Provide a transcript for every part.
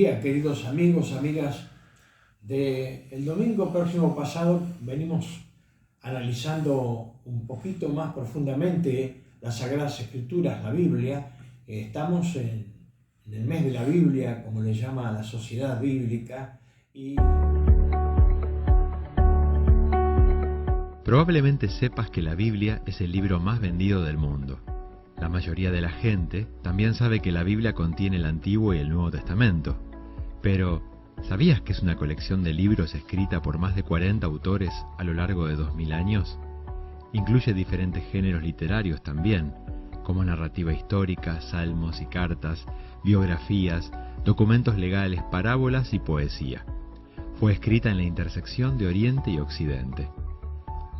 día, queridos amigos, amigas. El domingo próximo pasado venimos analizando un poquito más profundamente las Sagradas Escrituras, la Biblia. Estamos en el mes de la Biblia, como le llama la Sociedad Bíblica. Probablemente sepas que la Biblia es el libro más vendido del mundo. La mayoría de la gente también sabe que la Biblia contiene el Antiguo y el Nuevo Testamento. Pero, ¿sabías que es una colección de libros escrita por más de 40 autores a lo largo de 2000 años? Incluye diferentes géneros literarios también, como narrativa histórica, salmos y cartas, biografías, documentos legales, parábolas y poesía. Fue escrita en la intersección de Oriente y Occidente.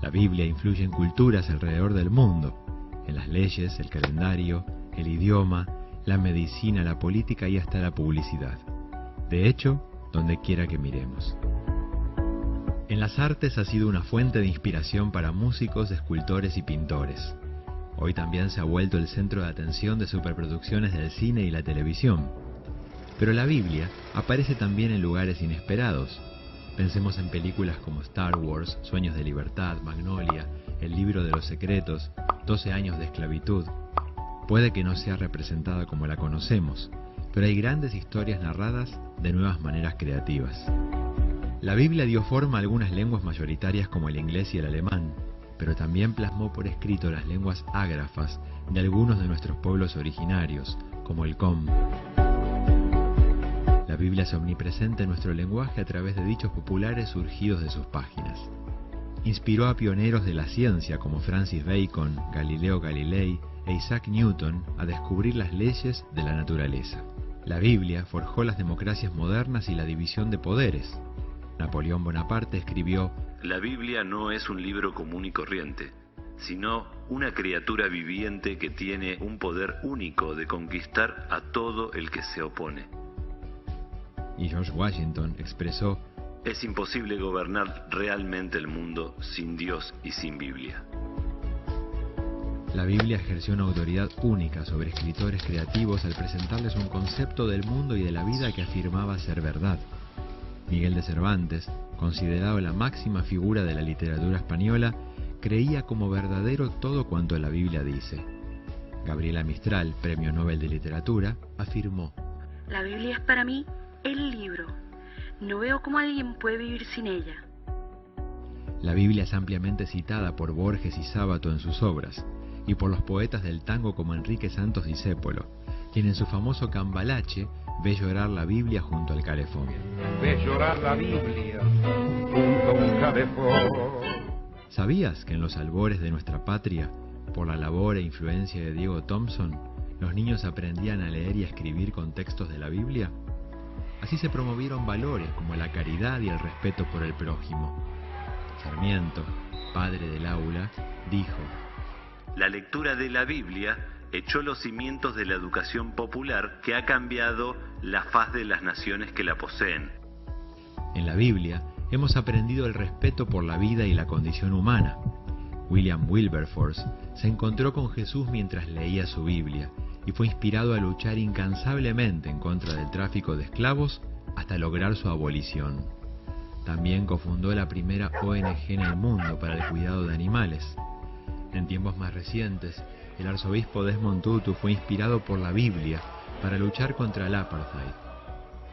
La Biblia influye en culturas alrededor del mundo, en las leyes, el calendario, el idioma, la medicina, la política y hasta la publicidad. De hecho, donde quiera que miremos. En las artes ha sido una fuente de inspiración para músicos, escultores y pintores. Hoy también se ha vuelto el centro de atención de superproducciones del cine y la televisión. Pero la Biblia aparece también en lugares inesperados. Pensemos en películas como Star Wars, Sueños de Libertad, Magnolia, El Libro de los Secretos, 12 años de esclavitud. Puede que no sea representada como la conocemos, pero hay grandes historias narradas de nuevas maneras creativas. La Biblia dio forma a algunas lenguas mayoritarias como el inglés y el alemán, pero también plasmó por escrito las lenguas ágrafas de algunos de nuestros pueblos originarios, como el com. La Biblia es omnipresente en nuestro lenguaje a través de dichos populares surgidos de sus páginas. Inspiró a pioneros de la ciencia como Francis Bacon, Galileo Galilei e Isaac Newton a descubrir las leyes de la naturaleza. La Biblia forjó las democracias modernas y la división de poderes. Napoleón Bonaparte escribió: La Biblia no es un libro común y corriente, sino una criatura viviente que tiene un poder único de conquistar a todo el que se opone. Y George Washington expresó: Es imposible gobernar realmente el mundo sin Dios y sin Biblia. La Biblia ejerció una autoridad única sobre escritores creativos al presentarles un concepto del mundo y de la vida que afirmaba ser verdad. Miguel de Cervantes, considerado la máxima figura de la literatura española, creía como verdadero todo cuanto la Biblia dice. Gabriela Mistral, Premio Nobel de Literatura, afirmó: La Biblia es para mí el libro. No veo cómo alguien puede vivir sin ella. La Biblia es ampliamente citada por Borges y Sábato en sus obras, y por los poetas del tango como Enrique Santos Discépolo, quien en su famoso Cambalache ve llorar la Biblia junto al calefón. Ve llorar la Biblia junto a un calefón. ¿Sabías que en los albores de nuestra patria, por la labor e influencia de Diego Thompson, los niños aprendían a leer y a escribir con textos de la Biblia? Así se promovieron valores como la caridad y el respeto por el prójimo. Sarmiento, padre del aula, dijo: La lectura de la Biblia echó los cimientos de la educación popular que ha cambiado la faz de las naciones que la poseen. En la Biblia hemos aprendido el respeto por la vida y la condición humana. William Wilberforce se encontró con Jesús mientras leía su Biblia y fue inspirado a luchar incansablemente en contra del tráfico de esclavos hasta lograr su abolición. También cofundó la primera ONG en el mundo para el cuidado de animales. En tiempos más recientes, el arzobispo Desmond Tutu fue inspirado por la Biblia para luchar contra el apartheid.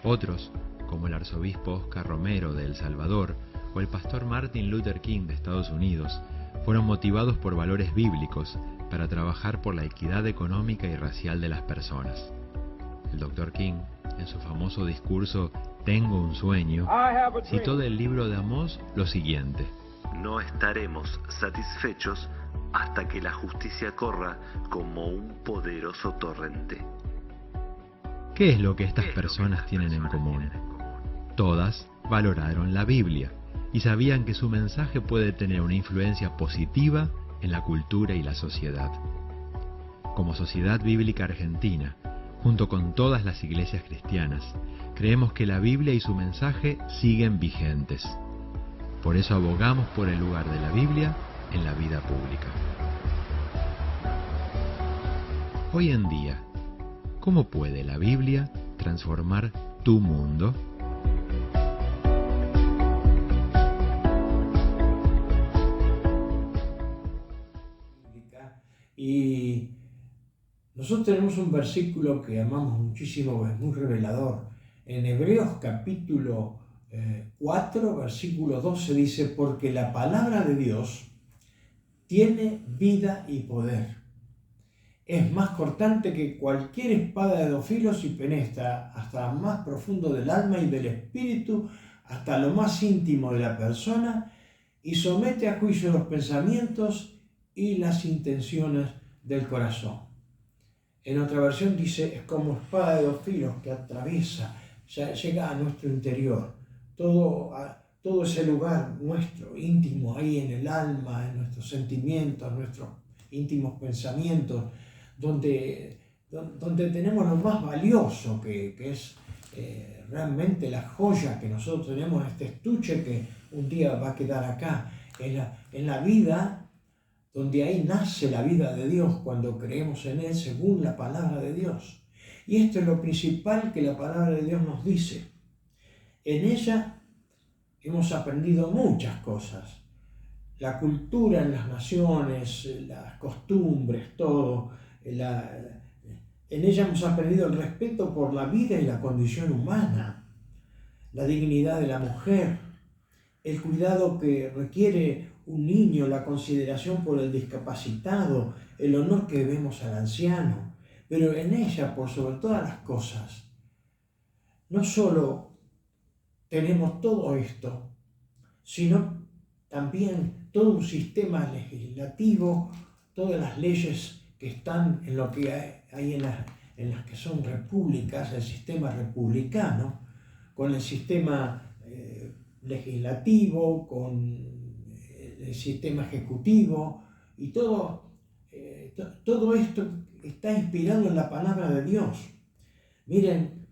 Otros, como el arzobispo Oscar Romero de El Salvador o el pastor Martin Luther King de Estados Unidos, fueron motivados por valores bíblicos para trabajar por la equidad económica y racial de las personas. El Dr. King, en su famoso discurso Tengo un sueño, citó del libro de Amós lo siguiente: No estaremos satisfechos hasta que la justicia corra como un poderoso torrente. ¿Qué es lo que estas personas tienen en común? Todas valoraron la Biblia y sabían que su mensaje puede tener una influencia positiva en la cultura y la sociedad. Como Sociedad Bíblica Argentina, junto con todas las iglesias cristianas, creemos que la Biblia y su mensaje siguen vigentes. Por eso abogamos por el lugar de la Biblia en la vida pública. Hoy en día, ¿cómo puede la Biblia transformar tu mundo. Y nosotros tenemos un versículo que amamos muchísimo, es muy revelador. En Hebreos capítulo 4, versículo 12 dice: porque la palabra de Dios tiene vida y poder. Es más cortante que cualquier espada de dos filos y penetra hasta lo más profundo del alma y del espíritu, hasta lo más íntimo de la persona, y somete a juicio los pensamientos y las intenciones del corazón. En otra versión dice: es como espada de dos filos que atraviesa, llega a nuestro interior, todo ese lugar nuestro, íntimo, ahí en el alma, en nuestros sentimientos, nuestros íntimos pensamientos, donde tenemos lo más valioso, que es realmente la joya que nosotros tenemos, este estuche que un día va a quedar acá, en la vida, donde ahí nace la vida de Dios cuando creemos en Él según la palabra de Dios. Y esto es lo principal que la palabra de Dios nos dice. En ella hemos aprendido muchas cosas. La cultura en las naciones, las costumbres, todo. En ella hemos aprendido el respeto por la vida y la condición humana, la dignidad de la mujer, el cuidado que requiere un niño, la consideración por el discapacitado, el honor que debemos al anciano. Pero en ella, por sobre todas las cosas, no solo tenemos todo esto, sino también todo un sistema legislativo, todas las leyes que están en lo que hay en las que son repúblicas, el sistema republicano, con el sistema legislativo, con el sistema ejecutivo, y todo esto está inspirado en la palabra de Dios. Miren,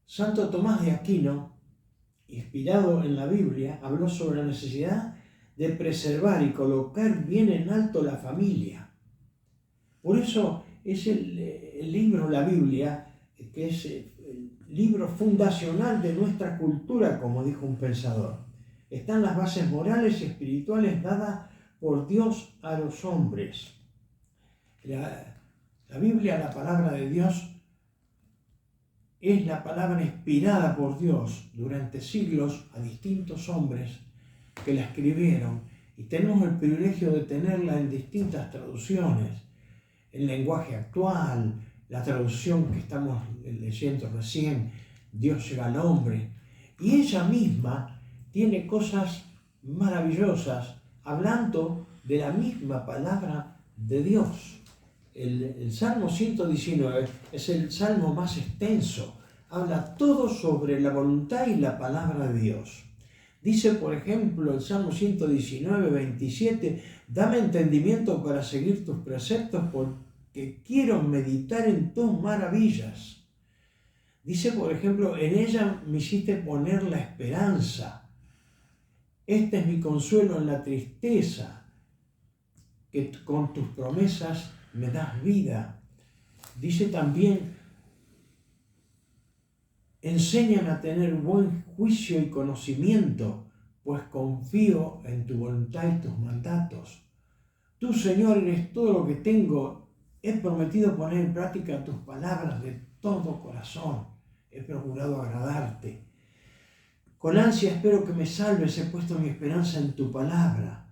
Santo Tomás de Aquino, inspirado en la Biblia, habló sobre la necesidad de preservar y colocar bien en alto la familia. Por eso es el libro, la Biblia, que es el libro fundacional de nuestra cultura, como dijo un pensador. Están las bases morales y espirituales dadas por Dios a los hombres. La Biblia, la palabra de Dios, es la palabra inspirada por Dios durante siglos a distintos hombres que la escribieron, y tenemos el privilegio de tenerla en distintas traducciones, en lenguaje actual, la traducción que estamos leyendo recién, Dios llega al hombre, y ella misma tiene cosas maravillosas hablando de la misma palabra de Dios. El Salmo 119 es el salmo más extenso, habla todo sobre la voluntad y la palabra de Dios. Dice, por ejemplo, el Salmo 119, 27, dame entendimiento para seguir tus preceptos, porque quiero meditar en tus maravillas. Dice, por ejemplo, en ella me hiciste poner la esperanza. Este es mi consuelo en la tristeza, que con tus promesas me das vida. Dice también, enséñame a tener buen juicio y conocimiento, pues confío en tu voluntad y tus mandatos. Tú, Señor, eres todo lo que tengo. He prometido poner en práctica tus palabras de todo corazón. He procurado agradarte. Con ansia espero que me salves. He puesto mi esperanza en tu palabra.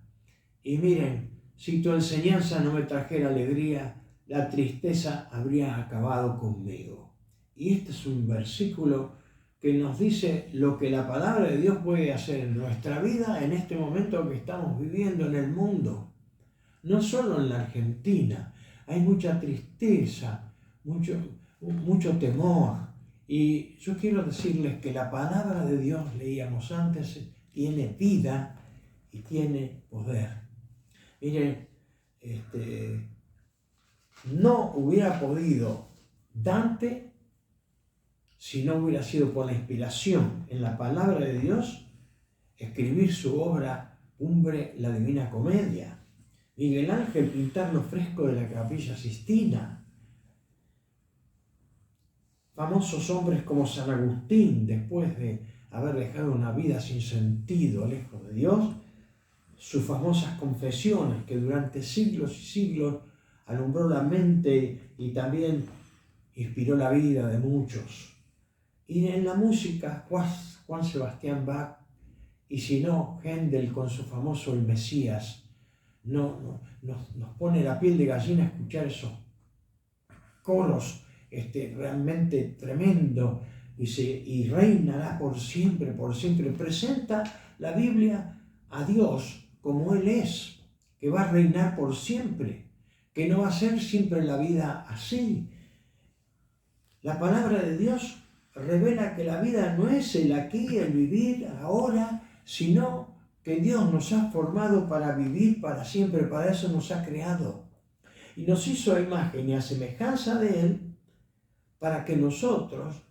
Y miren, si tu enseñanza no me trajera alegría, la tristeza habría acabado conmigo. Y este es un versículo que nos dice lo que la palabra de Dios puede hacer en nuestra vida en este momento que estamos viviendo en el mundo. No solo en la Argentina, hay mucha tristeza, mucho temor. Y yo quiero decirles que la palabra de Dios, leíamos antes, tiene vida y tiene poder. Miren, no hubiera podido Dante, si no hubiera sido por la inspiración en la palabra de Dios, escribir su obra cumbre, la Divina Comedia. Miguel Ángel pintar los frescos de la Capilla Sistina. famosos hombres como San Agustín, después de haber dejado una vida sin sentido, lejos de Dios, sus famosas confesiones que durante siglos y siglos alumbró la mente y también inspiró la vida de muchos. Y en la música, Juan Sebastián Bach, y si no, Händel con su famoso El Mesías, nos pone la piel de gallina escuchar esos coros realmente tremendo. Dice, y reinará por siempre, por siempre. Presenta la Biblia a Dios como Él es, que va a reinar por siempre, que no va a ser siempre la vida así. La palabra de Dios revela que la vida no es el aquí, el vivir ahora, sino que Dios nos ha formado para vivir para siempre, para eso nos ha creado. Y nos hizo a imagen y a semejanza de Él, para que nosotros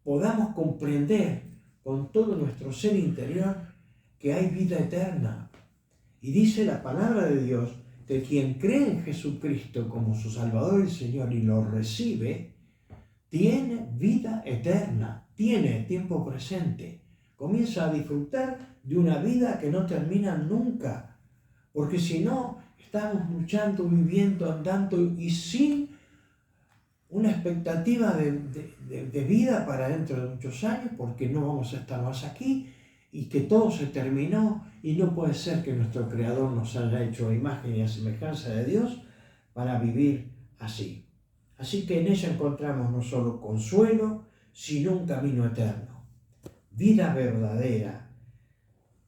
podamos comprender con todo nuestro ser interior que hay vida eterna. Y dice la palabra de Dios que quien cree en Jesucristo como su Salvador y Señor y lo recibe, tiene vida eterna, tiene tiempo presente. Comienza a disfrutar de una vida que no termina nunca. Porque si no, estamos luchando, viviendo, andando y sin una expectativa de vida para dentro de muchos años, porque no vamos a estar más aquí y que todo se terminó y no puede ser que nuestro Creador nos haya hecho a imagen y a semejanza de Dios para vivir así. Así que en ella encontramos no solo consuelo, sino un camino eterno, vida verdadera,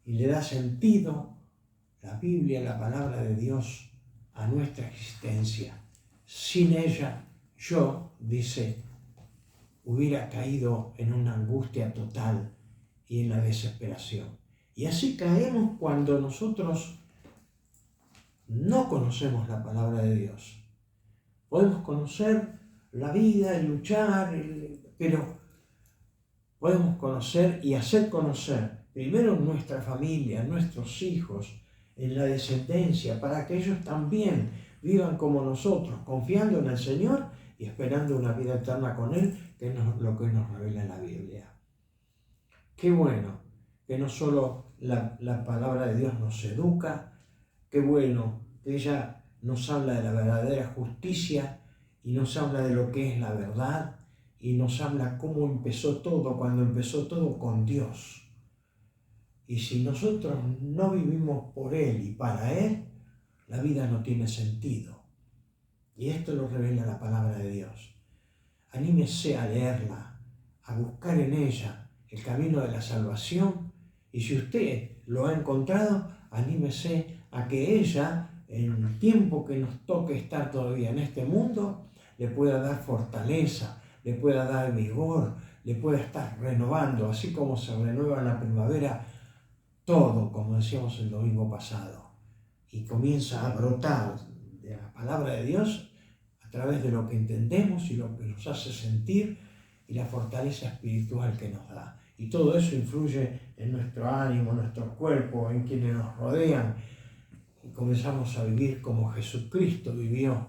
y le da sentido la Biblia, la palabra de Dios, a nuestra existencia. Sin ella, yo, dice, hubiera caído en una angustia total y en la desesperación. Y así caemos cuando nosotros no conocemos la palabra de Dios. Podemos conocer la vida y luchar, pero podemos conocer y hacer conocer primero nuestra familia, nuestros hijos, en la descendencia, para que ellos también vivan como nosotros, confiando en el Señor y esperando una vida eterna con Él, que es lo que nos revela en la Biblia. Qué bueno que no solo la palabra de Dios nos educa, qué bueno que ella nos habla de la verdadera justicia y nos habla de lo que es la verdad y nos habla cómo empezó todo, cuando empezó todo con Dios. Y si nosotros no vivimos por Él y para Él, la vida no tiene sentido. Y esto lo revela la palabra de Dios. Anímese a leerla, a buscar en ella el camino de la salvación. Y si usted lo ha encontrado, anímese a que ella, en el tiempo que nos toque estar todavía en este mundo, le pueda dar fortaleza, le pueda dar vigor, le pueda estar renovando, así como se renueva en la primavera todo, como decíamos el domingo pasado, y comienza a brotar de la palabra de Dios a través de lo que entendemos y lo que nos hace sentir y la fortaleza espiritual que nos da. Y todo eso influye en nuestro ánimo, en nuestro cuerpo, en quienes nos rodean, y comenzamos a vivir como Jesucristo vivió,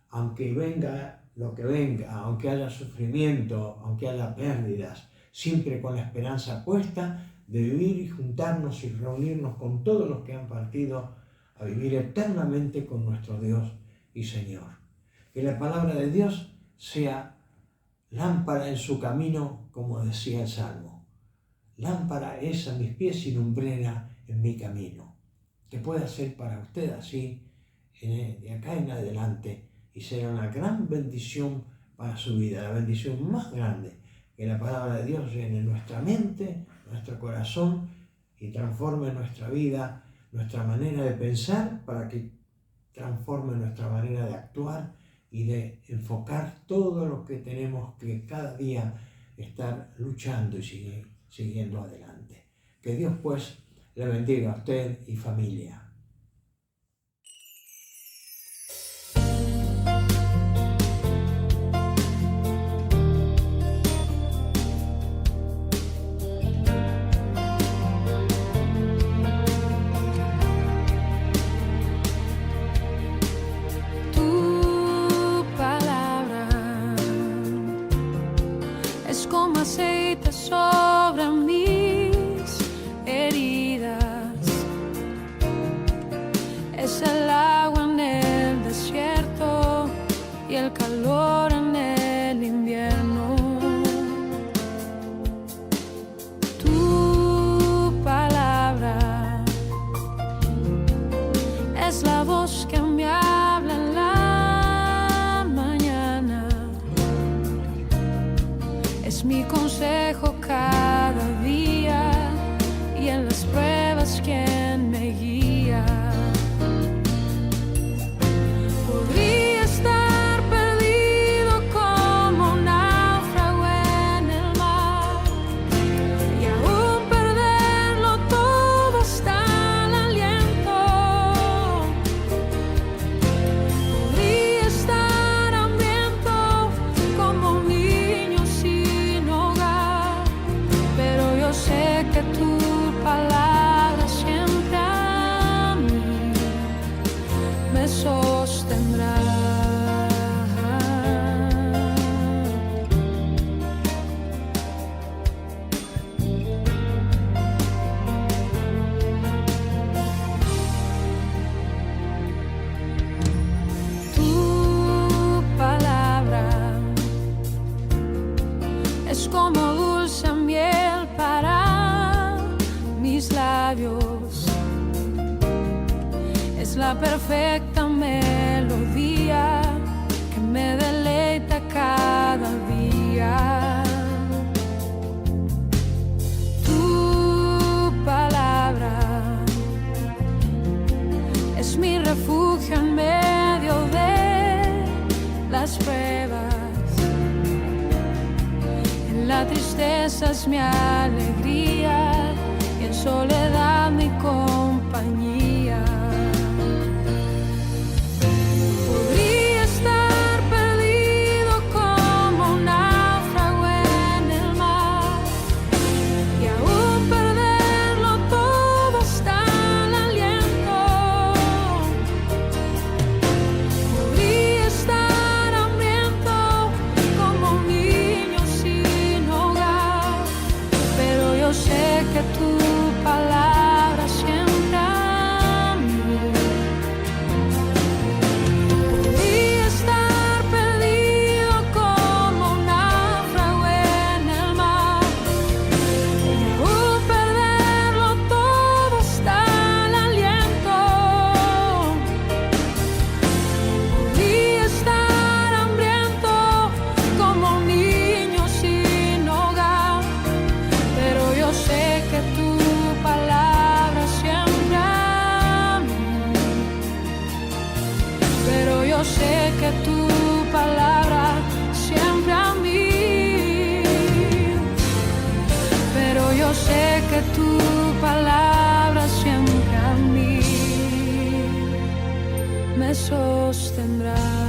aunque venga lo que venga, aunque haya sufrimiento, aunque haya pérdidas, siempre con la esperanza puesta de vivir y juntarnos y reunirnos con todos los que han partido a vivir eternamente con nuestro Dios y Señor. Que la palabra de Dios sea lámpara en su camino, como decía el Salmo. Lámpara es a mis pies y lumbrera en mi camino. Que pueda ser para usted así de acá en adelante y será una gran bendición para su vida, la bendición más grande, que la palabra de Dios llene nuestra mente, nuestro corazón y transforme nuestra vida, nuestra manera de pensar, para que transforme nuestra manera de actuar y de enfocar todo lo que tenemos que cada día estar luchando y siguiendo adelante. Que Dios pues le bendiga a usted y familia. la perfecta melodía que me deleita cada día. Tu palabra es mi refugio en medio de las pruebas. En la tristeza es mi alegría y en soledad mi compañía. Podría estar perdido como un náufrago en el mar y aún perderlo todo hasta el aliento. Podría estar hambriento como un niño sin hogar, pero yo sé que tu palabra siempre a mí. Podría estar perdido como un náufrago en el mar y aún perderlo todo hasta el aliento. Podría estar hambriento como un niño sin hogar, pero yo sé que tu palabra siempre a mí. Pero yo sé que tu palabra siempre a mí. Pero yo sé que tu palabra siempre a mí me sostendrá.